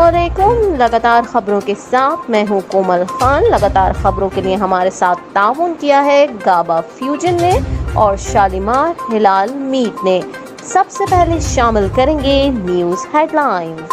अस्सलामुअलैकुम। लगातार खबरों के साथ मैं हूँ कोमल खान। लगातार खबरों के लिए हमारे साथ ताउन किया है गाबा फ्यूजन ने और शालीमार हिलाल मीट ने। सबसे पहले शामिल करेंगे न्यूज़ हेडलाइंस।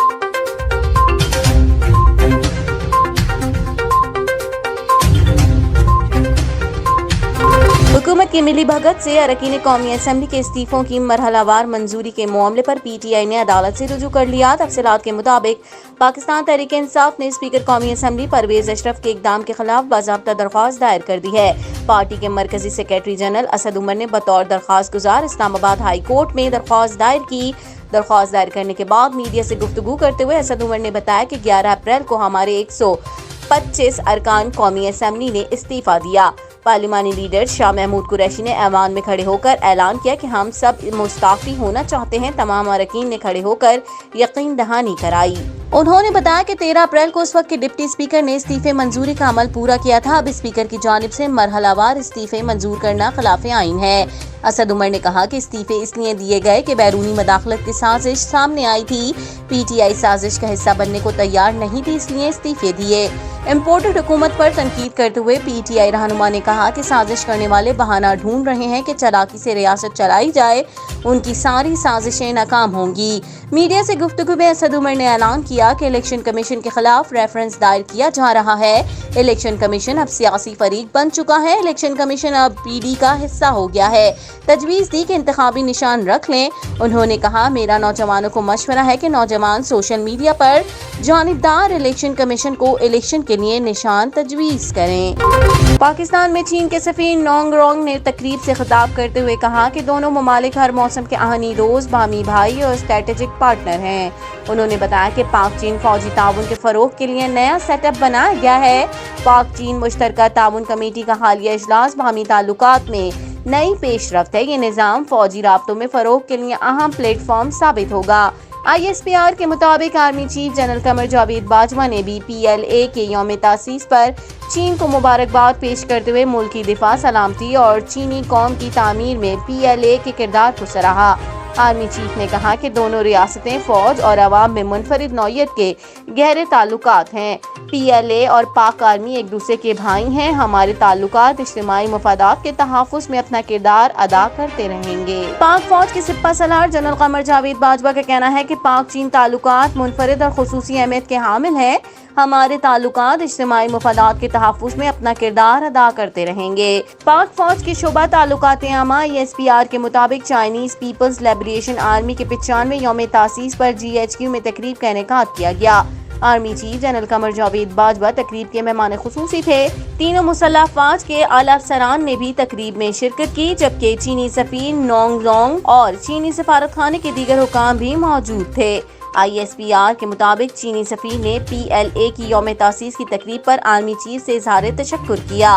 हुकूमत की मिली भगत से अरकान कौमी असम्बली के इस्तीफों की मरहलावार मंजूरी के मामले पर PTI ने अदालत से रुजू कर लिया। तफसीलात के मुताबिक पाकिस्तान तहरीक इंसाफ ने स्पीकर कौमी असम्बली परवेज अशरफ के इकदाम के खिलाफ बाज़ाब्ता दरख्वास्त दायर कर दी है। पार्टी के मरकजी सेक्रेटरी जनरल असद उमर ने बतौर दरख्वास्त गुजार इस्लामाबाद हाई कोर्ट में दरख्वास्त दायर की। दरख्वास्त दायर करने के बाद मीडिया से गुफ्तगू करते हुए असद उमर ने बताया कि 11 अप्रैल को हमारे 125 अरकान कौमी असम्बली ने इस्तीफा दिया। पार्लिमानी लीडर शाह महमूद कुरैशी ने ऐवान में खड़े होकर ऐलान किया कि हम सब मुस्ताफी होना चाहते हैं। तमाम अरकान ने खड़े होकर यकीन दहानी कराई। उन्होंने बताया कि 13 अप्रैल को उस वक्त के डिप्टी स्पीकर ने इस्तीफे मंजूरी का अमल पूरा किया था। अब स्पीकर की जानिब से मरहलावार इस्तीफे मंजूर करना खिलाफ आईन है। असद उमर ने कहा कि इस्तीफे इसलिए दिए गए कि बैरूनी मदाखलत की साजिश सामने आई थी। PTI साजिश का हिस्सा बनने को तैयार नहीं थी, इसलिए इस्तीफे दिए। इम्पोर्टेड हुकूमत पर तनकीद करते हुए PTI रहनुमा ने कहा कि साजिश करने वाले बहाना ढूंढ रहे हैं कि चालाकी से रियासत चलाई जाए। उनकी सारी साजिशें नाकाम होंगी। मीडिया से गुफ्तगू में असद उमर ने ऐलान किया कि इलेक्शन कमीशन के खिलाफ रेफरेंस दायर किया जा रहा है। इलेक्शन कमीशन अब सियासी फरीक बन चुका है। इलेक्शन कमीशन अब PD का हिस्सा हो गया है। तजवीज़ दी कि इंतखाबी निशान रख लें। उन्होंने कहा, मेरा नौजवानों को मशवरा है कि नौजवान सोशल मीडिया पर जानिबदार इलेक्शन कमीशन को इलेक्शन के लिए निशान तजवीज़ करें। पाकिस्तान में चीन के सफीर नोंग रोंग ने तकरीब से खिताब करते हुए कहा कि दोनों ममालिक हर मौसम के आहनी दोस्त, बामी भाई और स्ट्रेटेजिक पार्टनर हैं। उन्होंने बताया कि पाक चीन फौजी ताउन के फरोग के लिए नया सेटअप बनाया गया है। पाक चीन मुश्तरका ताउन कमेटी का हालिया इजलास बामी ताल्लुकात में नई पेशरफ्त है। ये निज़ाम फौजी राब्तों में फरोग के लिए अहम प्लेटफॉर्म साबित होगा। ISPR के मुताबिक army chief general Qamar Javed Bajwa ने भी PLA के यौम तासीस पर चीन को मुबारकबाद पेश करते हुए मुल्क की दिफा, सलामती और चीनी कौम की तामीर में PLA के किरदार को सराहा। आर्मी चीफ ने कहा कि दोनों रियासतें फौज और अवाम में मुनफरिद नौयत के गहरे ताल्लुकात हैं। PLA और पाक आर्मी एक दूसरे के भाई हैं। हमारे ताल्लुकात इज्तिमाई मफादात के तहफ़्फ़ुज़ में अपना किरदार अदा करते रहेंगे। पाक फौज के सिपा सलार जनरल कमर जावेद बाजवा का कहना है कि पाक चीन ताल्लुकात मुनफरिद और खुसूसी अहमियत के हामिल हैं। हमारे ताल्लुकात इज्तिमाई मफादात के तहफ़्फ़ुज़ में अपना किरदार अदा करते रहेंगे। पाक फौज की शोबा ताल्लुकात आमा ISPR के मुताबिक चाइनीज पीपल्स लिबरेशन आर्मी के 95 यौम तासीस पर GHQ में तकरीब का इनेकाद किया गया। Army chief general Qamar Javed Bajwa तकरीब के मेहमान खुसूसी थे। तीनों मुसल्लह अफवाज के आला अफसरान ने भी तकरीब में शिरकत की, जबकि चीनी सफीर नोंग जोंग और चीनी सफारत खाने के दीगर हुकाम भी मौजूद थे। ISPR के मुताबिक चीनी सफीर ने PLA की यौम तासीस की तकरीब पर आर्मी चीफ से इज़हार तशक्कुर किया।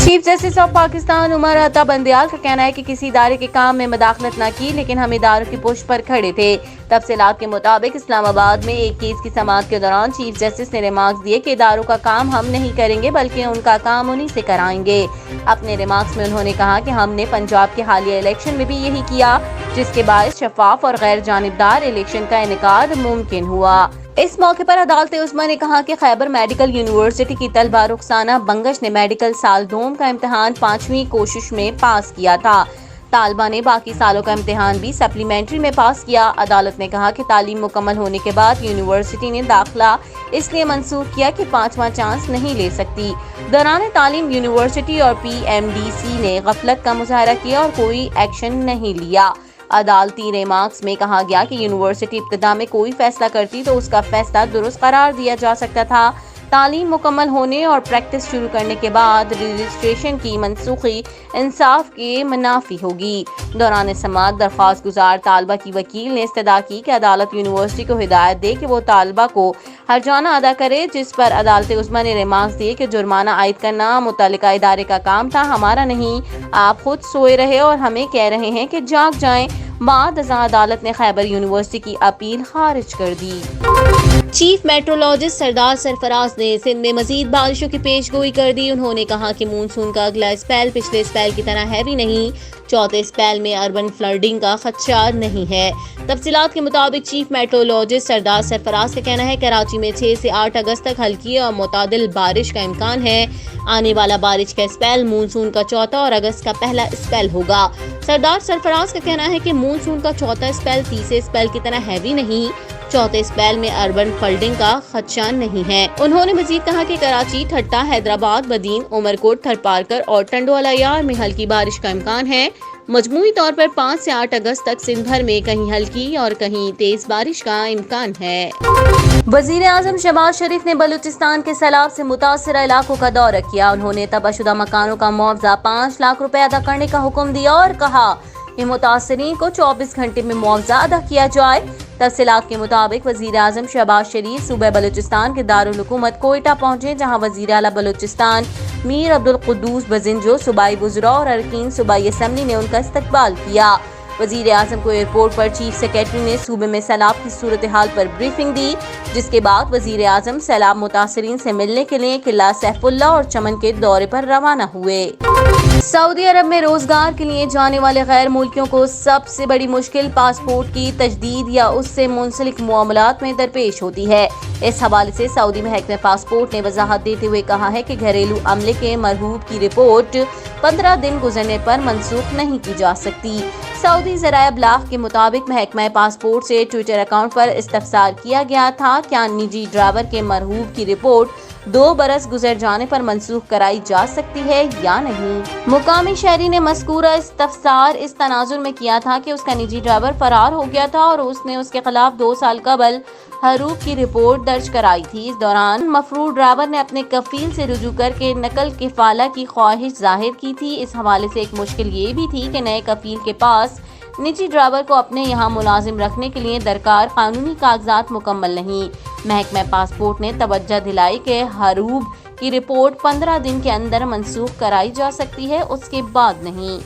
Chief justice of Pakistan Umar Ata Bandial का कहना है कि किसी इदारे के काम में मदाखलत न की, लेकिन हम इदारों की पुष्ट पर खड़े थे। तफसीलात के मुताबिक इस्लामाबाद में एक केस की समाअत के दौरान चीफ जस्टिस ने रिमार्क्स दिए कि इदारों का काम हम नहीं करेंगे, बल्कि उनका काम उन्हीं से कराएंगे। अपने रिमार्क्स में उन्होंने कहा कि हमने पंजाब के हालिया इलेक्शन में भी यही किया, जिसके बायस शफाफ और गैर जानिबदार इलेक्शन का इनेकाद मुमकिन हुआ। इस मौके पर अदालत उस्मा ने कहा कि खैबर मेडिकल यूनिवर्सिटी की तलबा रुखसाना बंगश ने मेडिकल साल दोम का इम्तिहान 5वीं कोशिश में पास किया था। तालबा ने बाकी सालों का इम्तिहान भी सप्लीमेंट्री में पास किया। अदालत ने कहा कि तालीम मुकम्मल होने के बाद यूनिवर्सिटी ने दाखिला इसलिए मंसूख किया कि 5वां चांस नहीं ले सकती। दौरान तालीम यूनिवर्सिटी और PMDC ने गफलत का मुजाहरा किया और कोई एक्शन नहीं लिया। अदालती रिमार्क्स में कहा गया कि यूनिवर्सिटी इब्तिदा में कोई फैसला करती तो उसका फैसला दुरुस्त करार दिया जा सकता था। تعلیم مکمل ہونے اور پریکٹس شروع کرنے کے بعد رجسٹریشن کی منسوخی انصاف کے منافی ہوگی۔ دوران سماعت درخواست گزار طالبہ کی وکیل نے استدعا کی کہ عدالت یونیورسٹی کو ہدایت دے کہ وہ طالبہ کو ہرجانہ ادا کرے، جس پر عدالت عظمیٰ نے ریمارکس دیے کہ جرمانہ عائد کرنا متعلقہ ادارے کا کام تھا، ہمارا نہیں۔ آپ خود سوئے رہے اور ہمیں کہہ رہے ہیں کہ جاگ جائیں۔ بعد ازاں عدالت نے خیبر یونیورسٹی کی اپیل خارج کر دی۔ چیف میٹرولوجسٹ سردار سرفراز نے سندھ میں مزید بارشوں کی پیش گوئی کر دی۔ انہوں نے کہا کہ مونسون کا اگلا اسپیل پچھلے اسپیل کی طرح ہیوی نہیں، چوتھے اسپیل میں اربن فلڈنگ کا خدشہ نہیں ہے۔ تفصیلات کے مطابق چیف میٹرولوجسٹ سردار سرفراز کا کہنا ہے کہ کراچی میں 6 سے 8 اگست تک ہلکی اور معتدل بارش کا امکان ہے۔ آنے والا بارش کا اسپیل مونسون کا چوتھا اور اگست کا پہلا اسپیل ہوگا۔ سردار سرفراز کا کہنا ہے کہ مونسون کا چوتھا اسپیل تیسرے اسپیل کی طرح ہیوی نہیں، چوتھے اسپیل میں اربن فلڈنگ کا خدشہ نہیں ہے۔ انہوں نے مزید کہا کہ کراچی، ٹھٹہ، حیدرآباد، بدین، عمرکوٹ، تھرپارکر اور ٹنڈو علیار میں ہلکی بارش کا امکان ہے۔ مجموعی طور پر 5 سے 8 اگست تک سندھ بھر میں کہیں ہلکی اور کہیں تیز بارش کا امکان ہے۔ وزیر اعظم شہباز شریف نے بلوچستان کے سیلاب سے متاثرہ علاقوں کا دورہ کیا۔ انہوں نے تباہ شدہ مکانوں کا معاوضہ 5 لاکھ روپے ادا کرنے کا حکم دیا اور کہا کہ متاثرین کو 24 گھنٹے میں معاوضہ ادا کیا جائے۔ تفصیلات کے مطابق وزیر اعظم شہباز شریف صوبہ بلوچستان کے دارالحکومت کوئٹہ پہنچے، جہاں وزیر اعلیٰ بلوچستان میر عبدالقدوس بزنجو، صوبائی وزراء اور اراکین صوبائی اسمبلی نے ان کا استقبال کیا۔ وزیر اعظم کو ایئرپورٹ پر چیف سیکریٹری نے صوبے میں سیلاب کی صورتحال پر بریفنگ دی، جس کے بعد وزیر اعظم سیلاب متاثرین سے ملنے کے لیے قلعہ سیف اللہ اور چمن کے دورے پر روانہ ہوئے۔ سعودی عرب میں روزگار کے لیے جانے والے غیر ملکیوں کو سب سے بڑی مشکل پاسپورٹ کی تجدید یا اس سے منسلک معاملات میں درپیش ہوتی ہے۔ اس حوالے سے سعودی محکمہ پاسپورٹ نے وضاحت دیتے ہوئے کہا ہے کہ گھریلو عملے کے مرہوب کی رپورٹ 15 دن گزرنے پر منسوخ نہیں کی جا سکتی۔ سعودی ذرائع ابلاغ کے مطابق محکمہ پاسپورٹ سے ٹویٹر اکاؤنٹ پر استفسار کیا گیا تھا، کیا نجی ڈرائیور کے مرہوب کی رپورٹ 2 برس گزر جانے پر منسوخ کرائی جا سکتی ہے یا نہیں۔ مقامی شہری نے مذکورہ استفسار اس تناظر میں کیا تھا کہ اس کا نجی ڈرائیور فرار ہو گیا تھا اور اس نے اس کے خلاف 2 سال قبل ہروب کی رپورٹ درج کرائی تھی۔ اس دوران مفرور ڈرائیور نے اپنے کفیل سے رجوع کر کے نقل کفالہ کی خواہش ظاہر کی تھی۔ اس حوالے سے ایک مشکل یہ بھی تھی کہ نئے کفیل کے پاس نجی ڈرائیور کو اپنے یہاں ملازم رکھنے کے لیے درکار قانونی کاغذات مکمل نہیں۔ محکمہ پاسپورٹ نے توجہ دلائی کہ ہروب کی رپورٹ 15 دن کے اندر منسوخ کرائی جا سکتی ہے، اس کے بعد نہیں۔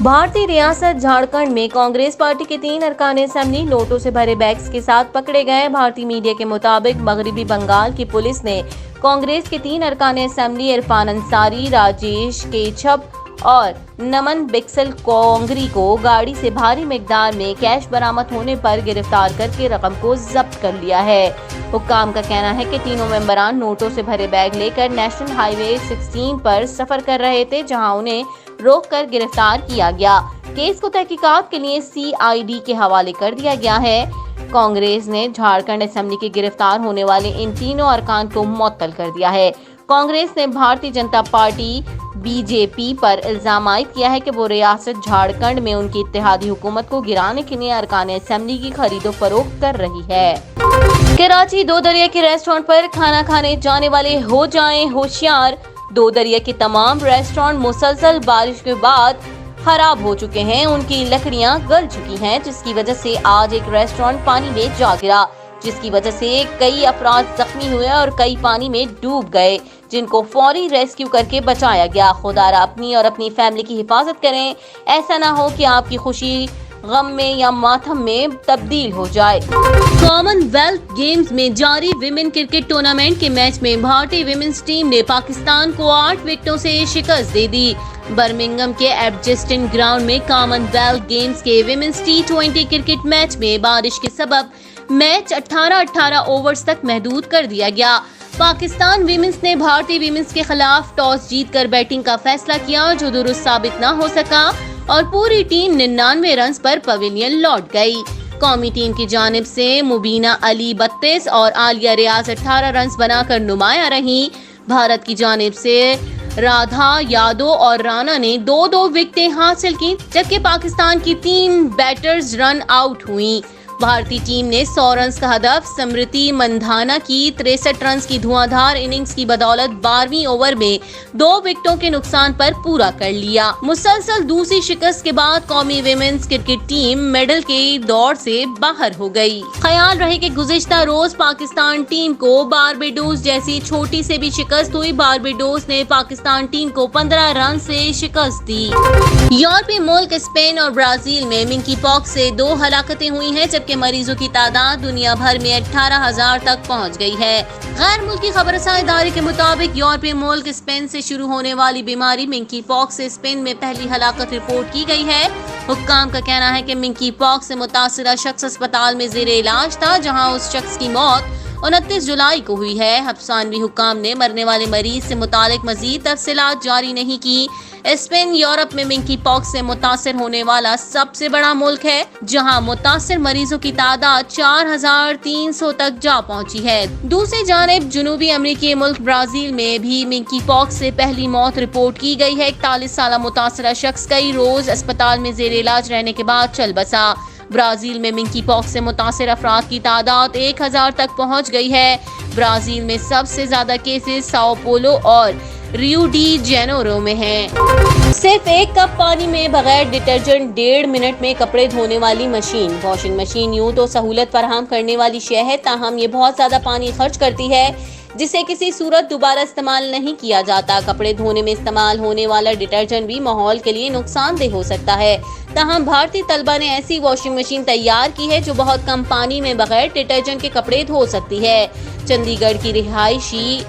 بھارتی ریاست جھارکھنڈ میں کانگریس پارٹی کے 3 ارکان اسمبلی نوٹوں سے بھرے بیگز کے ساتھ پکڑے گئے۔ بھارتی میڈیا کے مطابق مغربی بنگال کی پولیس نے کانگریس کے 3 ارکان اسمبلی عرفان انصاری، راجیش کیچھپ اور نمن بکسل کونگری کو گاڑی سے بھاری مقدار میں کیش برآمد ہونے پر گرفتار کر کے رقم کو ضبط کر لیا ہے۔ حکام کا کہنا ہے کہ تینوں ممبران نوٹوں سے بھرے بیگ لے کر نیشنل ہائی وے 16 پر سفر کر رہے تھے، جہاں انہیں روک کر گرفتار کیا گیا۔ کیس کو تحقیقات کے لیے CID کے حوالے کر دیا گیا ہے۔ کانگریس نے جھارکھنڈ اسمبلی کے گرفتار ہونے والے ان تینوں ارکان کو معطل کر دیا ہے۔ کانگریس نے بھارتی جنتا پارٹی BJP پر الزام عائد کیا ہے کہ وہ ریاست جھارکھنڈ میں ان کی اتحادی حکومت کو گرانے کے لیے ارکان اسمبلی کی خرید و فروخت کر رہی ہے۔ کراچی دو دریا کے ریسٹورنٹ پر کھانا کھانے جانے والے ہو جائیں ہوشیار۔ دو دریا کے تمام ریسٹورنٹ مسلسل بارش کے بعد خراب ہو چکے ہیں، ان کی لکڑیاں گل چکی ہیں، جس کی وجہ سے آج ایک ریسٹورنٹ پانی میں جا گرا، جس کی وجہ سے کئی افراد زخمی ہوئے اور کئی پانی میں ڈوب گئے، جن کو فوری ریسکیو کر کے بچایا گیا۔ خدارا اپنی اور اپنی فیملی کی حفاظت کریں، ایسا نہ ہو کہ آپ کی خوشی غم میں یا ماتم میں تبدیل ہو جائے۔ کامن ویلتھ گیمز میں جاری ویمن کرکٹ ٹورنامنٹ کے میچ میں بھارتی ویمنز ٹیم نے پاکستان کو 8 وکٹوں سے شکست دے دی۔ برمنگھم کے ایڈجسٹن گراؤنڈ میں کامن ویلتھ گیمز کے ویمنز T20 کرکٹ میچ میں بارش کے سبب میچ 18 اوورز تک محدود کر دیا گیا۔ پاکستان ویمنز نے بھارتی ویمنز کے خلاف ٹاس جیت کر بیٹنگ کا فیصلہ کیا، جو درست ثابت نہ ہو سکا اور پوری ٹیم 99 رنز پر پویلین لوٹ گئی۔ قومی ٹیم کی جانب سے مبینہ علی 32 اور عالیہ ریاض 18 رنز بنا کر نمایاں رہیں۔ بھارت کی جانب سے رادھا یادو اور رانا نے 2 وکٹیں حاصل کی، جبکہ پاکستان کی 3 بیٹرز رن آؤٹ ہوئیں۔ भारतीय टीम ने 100 रन्स का हदफ स्मृति मंधाना की 63 रन्स की धुआंधार इनिंग्स की बदौलत 12वीं ओवर में 2 विकेटों के नुकसान पर पूरा कर लिया। मुसलसल दूसरी शिकस्त के बाद कौमी विमेंस क्रिकेट टीम मेडल के दौड़ से बाहर हो गई। ख्याल रहे कि गुज़िश्ता रोज पाकिस्तान टीम को बारबेडोस जैसी छोटी से भी शिकस्त हुई। बारबेडोस ने पाकिस्तान टीम को 15 रन से शिकस्त दी। यूरोपीय मुल्क स्पेन और ब्राजील में मिंकी पॉक्स से 2 हलाकतें हुई हैं, जबकि मरीजों की तादाद दुनिया भर में 18,000 तक पहुंच गई है। गैर मुल्की खबरसां इदारे के मुताबिक यूरोपीय मुल्क स्पेन से शुरू होने वाली बीमारी मिंकी पॉक्स से स्पेन में पहली हलाकत रिपोर्ट की गई है। हुक्काम का कहना है कि मिंकी पॉक्स से मुतासिरा शख्स अस्पताल में ज़ेरे इलाज था, जहां उस शख्स की मौत 29 जुलाई को हुई है। हफ्सानवी हुक्काम ने मरने वाले मरीज से मुतालिक मजीद तफसीलात जारी नहीं की। स्पेन यूरोप में मिंकी पॉक्स से मुतासर होने वाला सबसे बड़ा मुल्क है, जहां मुतासर मरीजों की तादाद 4,300 तक जा पहुंची है। दूसरी जानिब जनूबी अमेरिकी मुल्क ब्राजील में भी मिंकी पॉक्स से पहली मौत रिपोर्ट की गई है। 41 साल मुतासरा शख्स कई रोज अस्पताल में जेर इलाज रहने के बाद चल बसा। ब्राजील में मिंकी पॉक्स से मुतासिर अफराद की तादाद 1,000 तक पहुंच गई है। ब्राजील में सबसे ज्यादा केसेस साओ पोलो और रियो डी जेनेरो में हैं। सिर्फ 1 कप पानी में बगैर डिटर्जेंट 1.5 मिनट में कपड़े धोने वाली मशीन। वॉशिंग मशीन यूं तो सहूलत फराहम करने वाली शय है, ताहम ये बहुत ज्यादा पानी खर्च करती है, जिसे किसी सूरत दोबारा इस्तेमाल नहीं किया जाता। कपड़े धोने में इस्तेमाल होने वाला डिटर्जेंट भी माहौल के लिए नुकसानदेह हो सकता है। ताहम भारतीय तलबा ने ऐसी वॉशिंग मशीन तैयार की है जो बहुत कम पानी में बगैर डिटर्जेंट के कपड़े धो सकती है। चंडीगढ़ की रिहायशी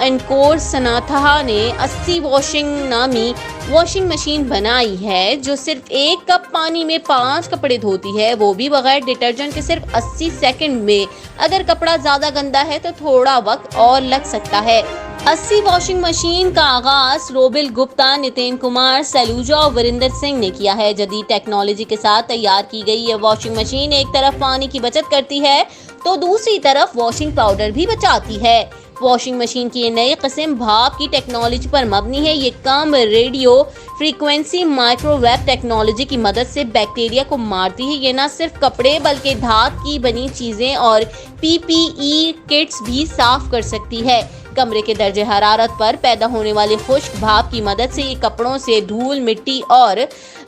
एनकोर सनातहा ने 80 वॉशिंग नामी वॉशिंग मशीन बनाई है, जो सिर्फ 1 कप पानी में 5 कपड़े धोती है, वो भी बगैर डिटर्जेंट के सिर्फ 80 सेकंड में। अगर कपड़ा ज्यादा गंदा है तो थोड़ा वक्त और लग सकता है। 80 वॉशिंग मशीन का आगाज रोबिल गुप्ता, नितिन कुमार सलूजा और वरिंदर सिंह ने किया है। जदीद टेक्नोलॉजी के साथ तैयार की गई ये वॉशिंग मशीन एक तरफ पानी की बचत करती है तो दूसरी तरफ वॉशिंग पाउडर भी बचाती है। वॉशिंग मशीन की ये नई किस्म भाप की टेक्नोलॉजी पर मबनी है। ये कम रेडियो फ्रीक्वेंसी माइक्रोवेव टेक्नोलॉजी की मदद से बैक्टीरिया को मारती है। ये न सिर्फ कपड़े बल्कि धात की बनी चीजें और PPE किट्स भी साफ कर सकती है। कमरे के दर्जे हरारत पर पैदा होने वाले खुश्क भाप की मदद से ये कपड़ों से धूल, मिट्टी और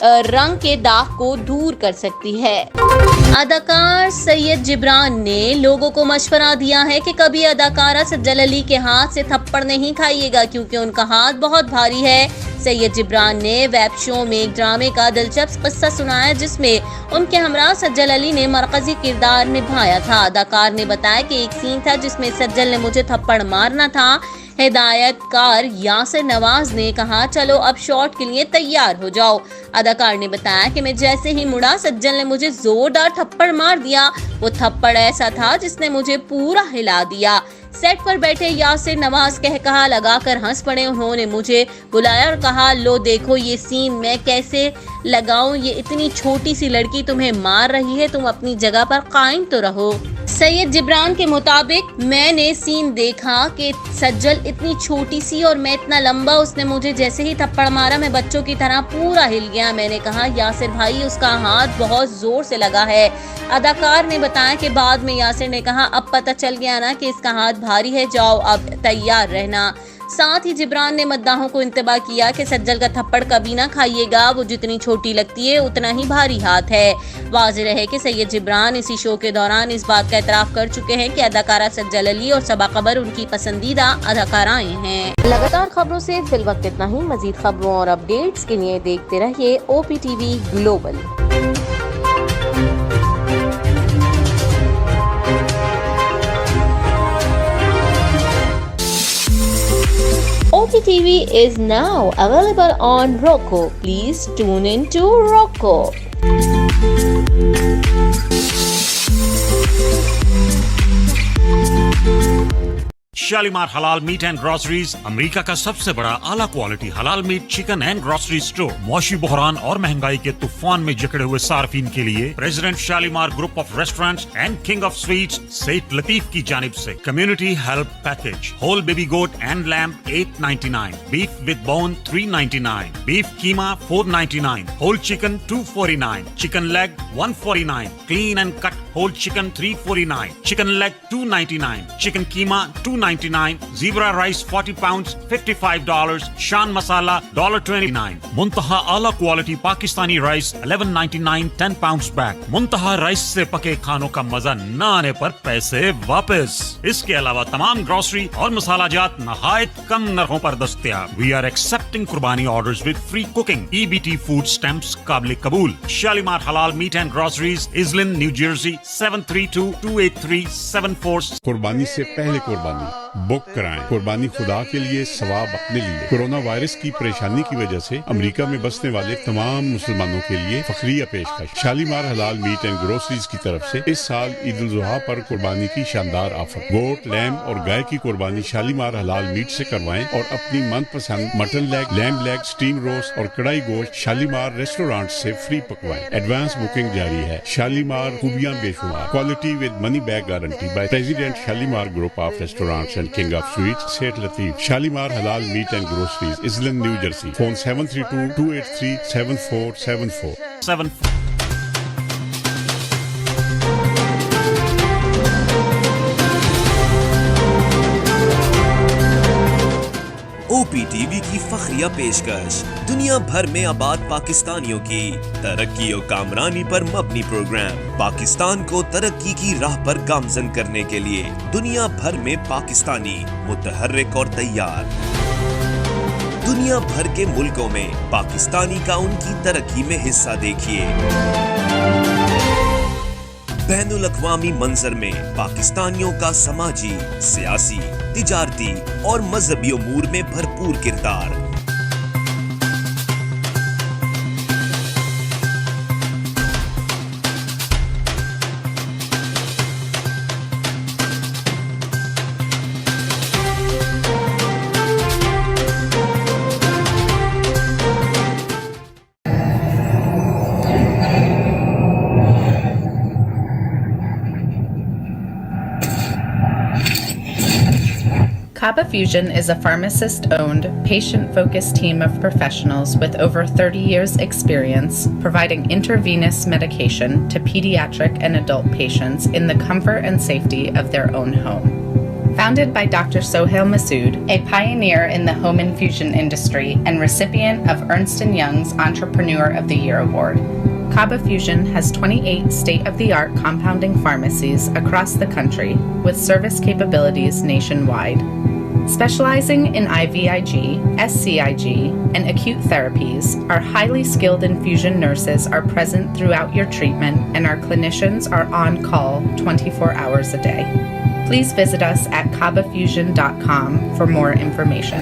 रंग के दाग को दूर कर सकती है। अदाकार सैयद जिब्रान ने लोगों को मशवरा दिया है कि कभी अदाकारा सज्जल अली के हाथ से थप्पड़ नहीं खाइएगा, क्योंकि उनका हाथ बहुत भारी है। सैयद जिब्रान ने वेब शो में एक ड्रामे का दिलचस्प किस्सा सुनाया, जिसमें उनके हमरा सज्जल अली ने मरकजी किरदार निभाया था। अदाकार ने बताया कि एक सीन था जिसमें सज्जल ने मुझे थप्पड़ मारना था। हिदायतकार यासिर नवाज ने कहा, चलो अब शॉट के लिए तैयार हो जाओ। अदाकार ने बताया कि मैं जैसे ही मुड़ा, सज्जल ने मुझे जोरदार थप्पड़ मार दिया। वो थप्पड़ ऐसा था जिसने मुझे पूरा हिला दिया। सेट पर बैठे यासिर नवाज कहा लगाकर हंस पड़े। उन्होंने मुझे बुलाया और कहा, लो देखो ये सीन मैं कैसे लगाऊं, ये इतनी छोटी सी लड़की तुम्हें मार रही है, तुम अपनी जगह पर कायम तो रहो। सैयद जिब्रान के मुताबिक मैंने सीन देखा कि सज्जल इतनी छोटी सी और मैं इतना लंबा, उसने मुझे जैसे ही थप्पड़ मारा मैं बच्चों की तरह पूरा हिल गया। मैंने कहा, यासिर भाई उसका हाथ बहुत जोर से लगा है। अदाकार ने बताया कि बाद में यासिर ने कहा, अब पता चल गया ना कि इसका हाथ भारी है, जाओ अब तैयार रहना। साथ ही जिब्रान ने मद्दाहों को इंतबाह किया कि सज्जल का थप्पड़ कभी ना खाइएगा, वो जितनी छोटी लगती है उतना ही भारी हाथ है। वाज़ेह रहे कि सैयद जिब्रान इसी शो के दौरान इस बात का एतराफ़ कर चुके हैं कि अदाकारा सज्जल अली और सबा कबर उनकी पसंदीदा अदाकाराएं हैं। लगातार खबरों से फिल वक्त इतना ही। मजीद खबरों और अपडेट्स के लिए देखते रहिए OPTV global. OPTV is now available on Roku. Please tune in to Roku. Shalimar हलाल मीट एंड ग्रोसरीज अमेरिका का सबसे बड़ा आला क्वालिटी हलाल meat chicken and grocery store. मौशी बहरान और महंगाई के तूफान में जकड़े हुए सार्फिन के लिए president Shalimar group of restaurants and king of sweets Seth Latif की जानिब से community help package. Whole baby goat and lamb $8.99, beef with bone $3.99, beef keema $4.99, whole chicken $2.49, chicken leg $1.49, clean and cut whole chicken $3.49, chicken leg $2.99, chicken keema $2.99, zebra rice 40 pounds $55, शान मसाला $1.29, मुंतहा आला quality Pakistani rice $11.99 10 pounds bag. मुंतहा rice से पके खानों का मजा न आने पर पैसे वापस। इसके अलावा तमाम ग्रोसरी और मसाला जात नहायत कम नरखों पर दस्तयाब। वी आर एक्सेप्टिंग कुर्बानी orders with free cooking. EBT food stamps काबिल कबूल। शालीमार हलाल meat and groceries, Iselin, New Jersey 73228374। कुर्बानी से पहले कुर्बानी बुक कराएं। कुर्बानी खुदा के लिए, सवाब अपने लिए। कोरोना वायरस की परेशानी की वजह से अमेरिका में बसने वाले तमाम मुसलमानों के लिए फखरिया पेशकश। शालीमार हलाल मीट एंड ग्रोसरीज की तरफ से इस साल ईद उल जुहा पर कुर्बानी की शानदार ऑफर। गोट, लैम्ब और गाय की कुर्बानी शालीमार हलाल मीट से करवाएं और अपनी मनपसंद mutton leg, lamb leg, steam roast और कढ़ाई गोश्त शालीमार रेस्टोरेंट से फ्री पकवाएं। एडवांस बुकिंग जारी है। शालीमार खूबियां बेशुमार। Quality with money back guarantee by president Shalimar group of restaurants and King of Sweets, Seठ Lateef. Shalimar Halal Meat and Groceries, Islin, New Jersey. Phone 732-283-7474. OPTV की फखरिया पेशकश। दुनिया भर में आबाद पाकिस्तानियों की तरक्की और कामरानी पर मबनी प्रोग्राम। पाकिस्तान को तरक्की की राह पर गामजन करने के लिए दुनिया भर में पाकिस्तानी मुतहर्रिक और तैयार। दुनिया भर के मुल्कों में पाकिस्तानी का उनकी तरक्की में हिस्सा देखिए। बैनुल अक़वामी मंजर में पाकिस्तानियों का समाजी, सियासी, तिजारती और मजहबी उमूर में भरपूर किरदार। Kaba Fusion is a pharmacist-owned, patient-focused team of professionals with over 30 years' experience providing intravenous medication to pediatric and adult patients in the comfort and safety of their own home. Founded by Dr. Sohail Masood, a pioneer in the home infusion industry and recipient of Ernst & Young's Entrepreneur of the Year Award, Kaba Fusion has 28 state-of-the-art compounding pharmacies across the country with service capabilities nationwide. Specializing in IVIG, SCIG, and acute therapies, our highly skilled infusion nurses are present throughout your treatment and our clinicians are on call 24 hours a day. Please visit us at kabafusion.com for more information.